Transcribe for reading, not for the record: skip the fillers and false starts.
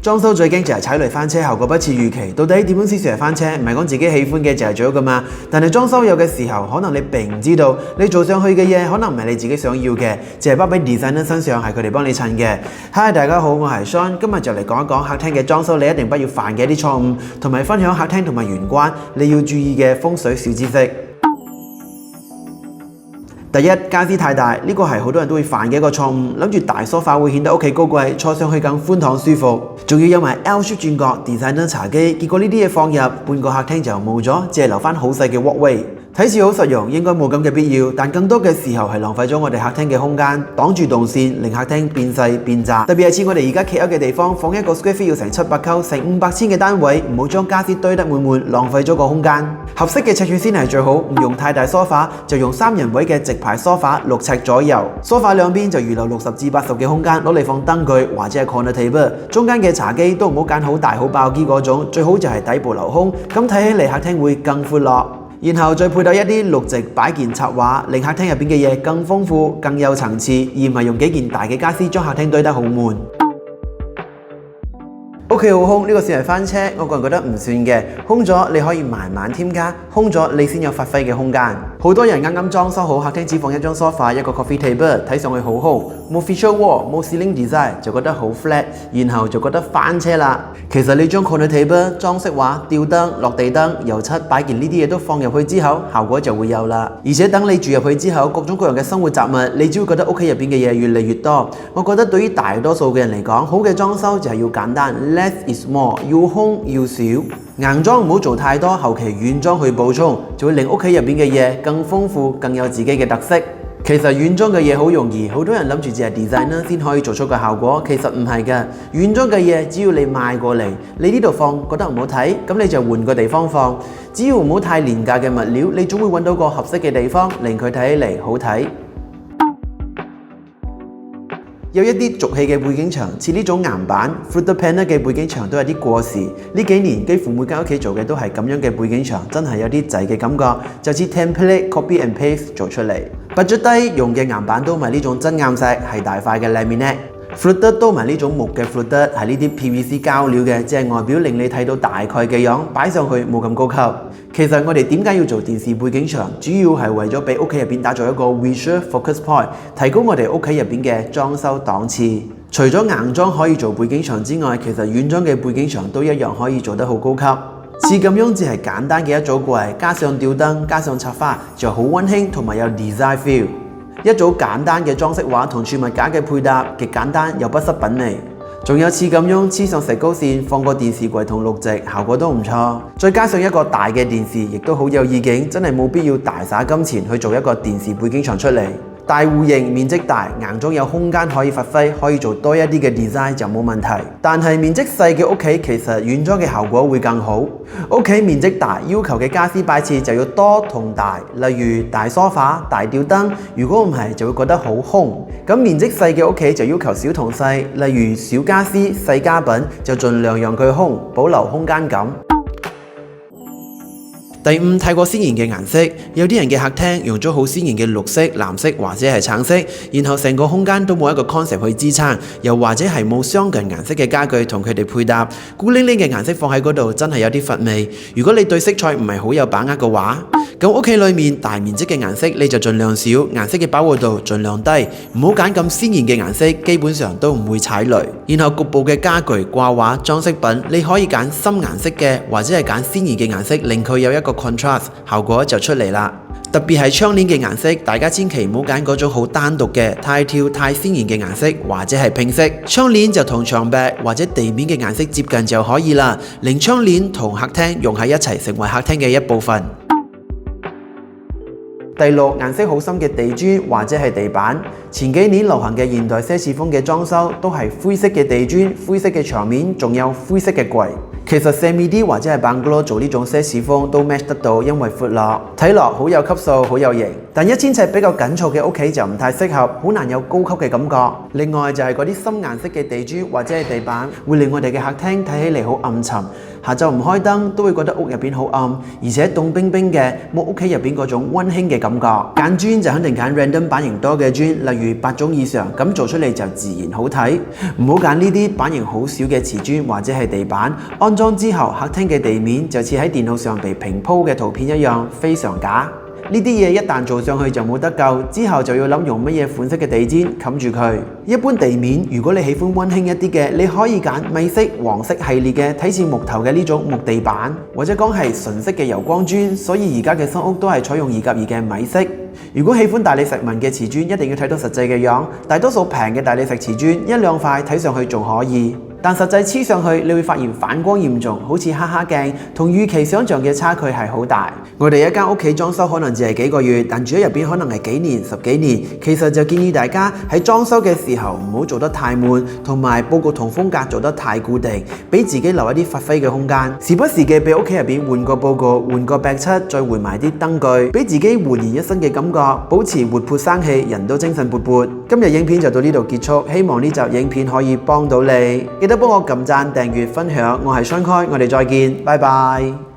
裝修最驚就係踩雷翻車，效果不似預期。到底點樣先算係翻車？唔係講自己喜歡嘅就係最好噶嘛。但係裝修有嘅時候，可能你並唔知道，你做上去嘅嘢可能唔係你自己想要嘅，淨係包俾 designer 身上係佢哋幫你襯嘅。Hi， 大家好，我係 Sean， 今日就嚟講一講客廳嘅裝修，你一定不要犯嘅一啲錯誤，同埋分享客廳同埋玄關你要注意嘅風水小知識。第一，傢俬太大，呢個係好多人都會犯嘅一個錯誤，諗住大梳化會顯得屋企高貴，坐上去更寬敞舒服，仲要有埋 L shape 轉角 designer 茶几，結果呢啲嘢放入半個客廳就冇咗，只係留翻好細嘅 walkway。睇似好實用，應該冇咁嘅必要，但更多嘅時候係浪費咗我哋客廳嘅空間，擋住動線，令客廳變細變窄。特別係似我哋而家企屋嘅地方，放一個 square feet 要成700溝，成500千嘅單位，唔好將傢俬堆得滿滿，浪費咗個空間。合適嘅尺寸先係最好，唔用太大梳化，就用3人位嘅直排梳化，6尺左右。梳化兩邊就預留60至80嘅空間，攞嚟放燈具或者係 corner table。中間嘅茶几都唔好揀好大好爆機嗰種，最好就係底部留空，咁睇起嚟客廳會更闊落。然後再配搭一啲綠植擺件插畫，令客廳入邊嘅嘢更豐富、更有層次，而唔係用幾件大嘅傢俬將客廳堆得好悶。屋企好空，呢個算係翻車，我個人覺得唔算嘅。空咗你可以慢慢添加，空咗你先有發揮嘅空間。好多人啱啱裝修好，客廳只放一張 sofa、一個 coffee table， 睇上去好空，冇 feature wall、冇 ceiling design， 就覺得好 flat， 然後就覺得翻車啦。其實你將 corner table、裝飾畫、吊燈、落地燈、油漆、擺件呢啲嘢都放入去之後，效果就會有啦。而且等你住入去之後，各種各樣嘅生活雜物，你只會覺得屋企入邊嘅嘢越嚟越多。我覺得對於大多數嘅人嚟講，好嘅裝修就係要簡單。Less is more， 要空要少，硬裝唔好做太多，後期軟裝去補充，就會令屋企入邊嘅嘢更豐富，更有自己嘅特色。其實軟裝嘅嘢好容易，好多人諗住只係 designer 先可以做出個效果，其實唔係㗎。軟裝嘅嘢只要你買過嚟，你呢度放覺得唔好睇，咁你就換個地方放。只要唔好太廉價嘅物料，你總會揾到個合適嘅地方，令佢睇起嚟好睇。有一啲俗氣嘅背景牆，似呢種岩板 fluted panel 嘅背景牆都有啲過時。呢幾年幾乎每間屋企做嘅都係咁樣嘅背景牆，真係有啲滯嘅感覺，就似 template copy and paste 做出嚟。budget低用嘅岩板都唔係呢種真岩石，係大塊嘅 laminate。fluted 都唔係呢種木嘅 fluted， 係呢啲 PVC 膠料嘅，只係外表令你睇到大概嘅樣，擺上去冇咁高級。其實我哋點解要做電視背景牆，主要係為咗俾屋企入邊打造一個 visual focus point， 提高我哋屋企入邊嘅裝修檔次。除咗硬裝可以做背景牆之外，其實軟裝嘅背景牆都一樣可以做得好高級。似咁樣只係簡單嘅一組櫃，加上吊燈，加上插花，就好溫馨同埋有 design feel。一組簡單嘅裝飾畫同儲物架嘅配搭，極簡單又不失品味。仲有似咁樣黐上石膏線，放個電視櫃同綠植，效果都唔錯。再加上一個大嘅電視，亦都好有意境，真係冇必要大灑金錢去做一個電視背景牆出嚟。大戶型面積大，硬裝有空間可以發揮，可以做多一啲嘅 design 就冇問題。但係面積細嘅屋企，其實軟裝嘅效果會更好。屋企面積大，要求嘅傢俬擺設就要多同大，例如大梳化、大吊燈。如果唔係，就會覺得好空。咁面積細嘅屋企就要求小同細，例如小傢俬、細家品，就盡量讓佢空，保留空間感。第五，太過鮮豔嘅顏色，有啲人嘅客廳用咗好鮮豔嘅綠色、藍色或者係橙色，然後成個空間都冇一個 concept 去支撐，又或者係冇相近顏色嘅家具同佢哋配搭，孤零零嘅顏色放喺嗰度真係有啲乏味。如果你對色彩唔係好有把握嘅話，咁屋企裏面大面積嘅顏色你就盡量少，顏色嘅飽和度盡量低，唔好揀咁鮮豔嘅顏色，基本上都唔會踩雷。然後局部嘅家具、掛畫、裝飾品，你可以揀深顏色嘅，或者係揀鮮豔嘅顏色，令佢有一個contrast， 效果就出嚟啦。特別係窗簾嘅顏色，大家千祈唔好揀嗰種好單獨嘅、太跳、太鮮豔嘅顏色，或者係拼色。窗簾就同牆壁或者地面嘅顏色接近就可以啦，令窗簾同客廳融喺一齊，成為客廳嘅一部分。第六，顏色好深嘅地磚或者係地板。前幾年流行嘅現代奢侈風嘅裝修都係灰色嘅地磚、灰色嘅牆面，仲有灰色嘅櫃。其實 Semi-D 或者係 Bungalow 做呢種奢侈風都 match 得到，因為闊落，睇落好有級數，好有型。但1000尺比較緊湊嘅屋企就唔太適合，好難有高級嘅感覺。另外就係嗰啲深顏色嘅地磚或者係地板，會令我哋嘅客廳睇起嚟好暗沉。下晝唔開燈都會覺得屋入邊好暗，而且凍冰冰嘅，冇屋企入邊嗰種溫馨嘅感覺。揀磚就肯定揀 random 版型多嘅磚，例如8種以上，咁做出嚟就自然好睇。唔好揀呢啲版型好少嘅瓷磚或者係地板，安裝之後客廳嘅地面就似喺電腦上被平鋪嘅圖片一樣，非常假。呢啲嘢一旦做上去就冇得救，之後就要諗用乜嘢款式嘅地氈冚住佢。一般地面，如果你喜歡溫馨一啲嘅，你可以揀米色、黃色系列嘅睇似木頭嘅呢種木地板，或者講係純色嘅油光磚。所以而家嘅新屋都係採用2+2嘅米色。如果喜歡大理石紋嘅瓷磚，一定要睇到實際嘅樣。大多數平嘅大理石瓷磚1-2塊睇上去仲可以，但實際黐上去，你會發現反光嚴重，好似哈哈鏡，同預期想像嘅差距係好大。我哋一間屋企裝修可能只係幾個月，但住喺入邊可能係幾年、10幾年。其實就建議大家喺裝修嘅時候唔好做得太悶，同埋佈局同風格做得太固定，俾自己留一啲發揮嘅空間。時不時嘅俾屋企入邊換個佈局、換個壁漆，再換埋啲燈具，俾自己煥然一新嘅感覺，保持活潑生氣，人都精神勃勃。今日影片就到呢度結束，希望呢集影片可以幫到你。記得幫我撳讚、訂閱、分享，我係雙開，我哋再見，拜拜。